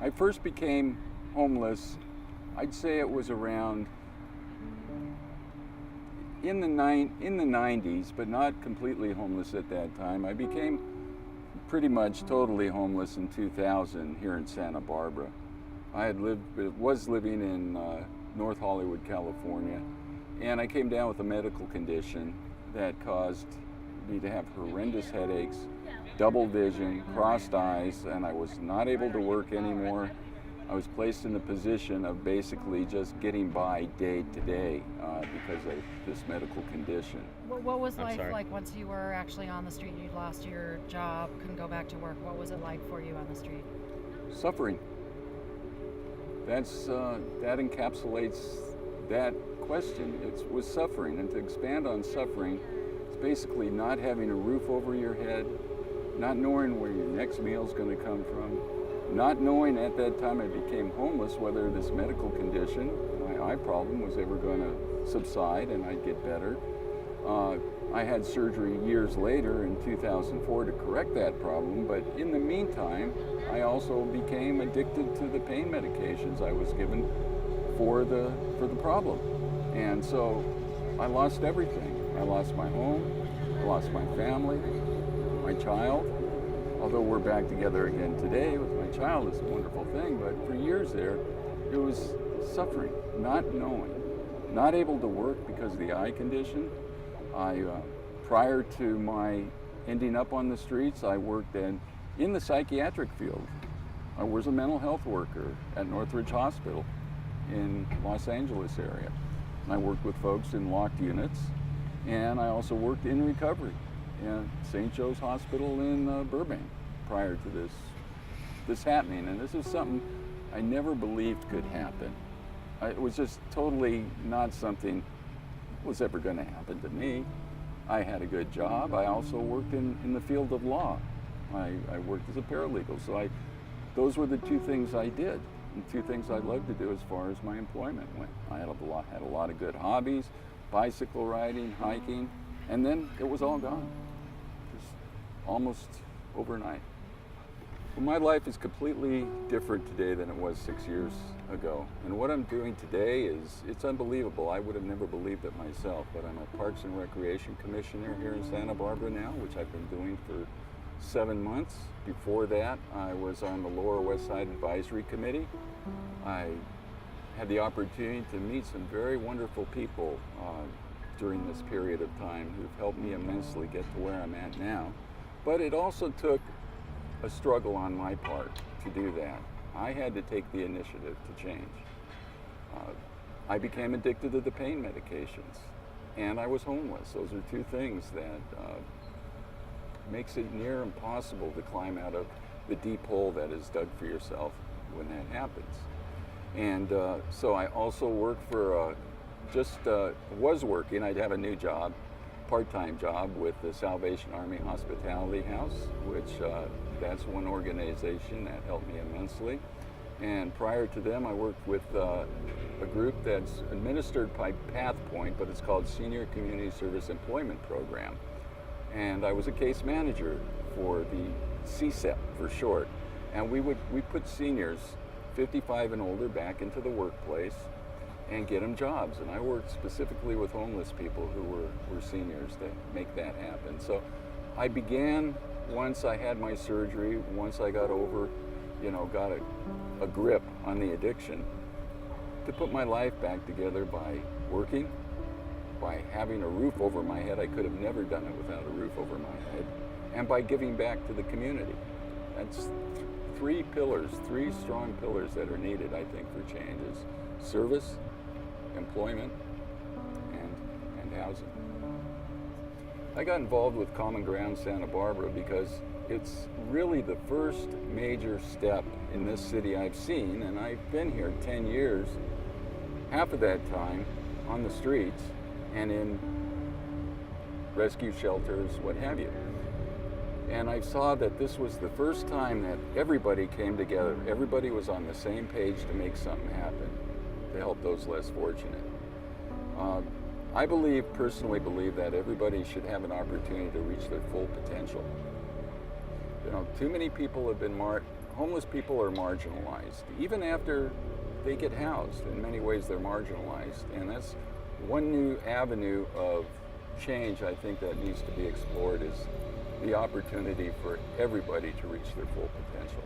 I first became homeless, I'd say it was around in the 90s, but not completely homeless at that time. I became pretty much totally homeless in 2000 here in Santa Barbara. I was living in North Hollywood, California, and I came down with a medical condition that caused me to have horrendous headaches, double vision, crossed eyes, and I was not able to work anymore. I was placed in a position of basically just getting by day to day because of this medical condition. What was life like once you were actually on the street? You'd lost your job, couldn't go back to work. What was it like for you on the street? Suffering. That encapsulates that question. It was suffering, and to expand on suffering, it's basically not having a roof over your head, not knowing where your next meal is going to come from, not knowing at that time I became homeless whether this medical condition, my eye problem, was ever going to subside and I'd get better. I had surgery years later in 2004 to correct that problem, but in the meantime, I also became addicted to the pain medications I was given for the problem. And so I lost everything. I lost my home, I lost my family, my child. Although we're back together again today with my child, it's a wonderful thing, but for years there, it was suffering, not knowing, not able to work because of the eye condition. Prior to my ending up on the streets, I worked in the psychiatric field. I was a mental health worker at Northridge Hospital in Los Angeles area. I worked with folks in locked units, and I also worked in recovery at St. Joe's Hospital in Burbank prior to this happening. And this is something I never believed could happen. It was just totally not something that was ever going to happen to me. I had a good job. I also worked in the field of law. I worked as a paralegal. So those were the two things I did, and two things I loved to do as far as my employment went. I had a lot of good hobbies, bicycle riding, hiking, and then it was all gone, just almost overnight. Well, my life is completely different today than it was 6 years ago. And what I'm doing today it's unbelievable. I would have never believed it myself, but I'm a Parks and Recreation Commissioner here in Santa Barbara now, which I've been doing for 7 months. Before that, I was on the Lower West Side Advisory Committee. I had the opportunity to meet some very wonderful people during this period of time who've helped me immensely get to where I'm at now. But it also took a struggle on my part to do that. I had to take the initiative to change. I became addicted to the pain medications, and I was homeless. Those are two things that makes it near impossible to climb out of the deep hole that is dug for yourself when that happens. And so I also worked for, was working, I'd have a new job, part-time job with the Salvation Army Hospitality House, which that's one organization that helped me immensely. And prior to them, I worked with a group that's administered by PathPoint, but it's called Senior Community Service Employment Program. And I was a case manager for the CSEP for short. And we put seniors 55 and older back into the workplace and get them jobs. And I worked specifically with homeless people who were seniors to make that happen. So I began, once I had my surgery, once I got over, got a grip on the addiction, to put my life back together by working, by having a roof over my head. I could have never done it without a roof over my head, and by giving back to the community. That's three strong pillars that are needed, I think, for change: is service, employment, and housing. I got involved with Common Ground Santa Barbara because it's really the first major step in this city I've seen, and I've been here 10 years, half of that time on the streets and in rescue shelters, what have you. And I saw that this was the first time that everybody came together. Everybody was on the same page to make something happen, to help those less fortunate. I personally believe that everybody should have an opportunity to reach their full potential. Too many people have been homeless people are marginalized. Even after they get housed, in many ways they're marginalized. And that's one new avenue of change I think that needs to be explored, is the opportunity for everybody to reach their full potential.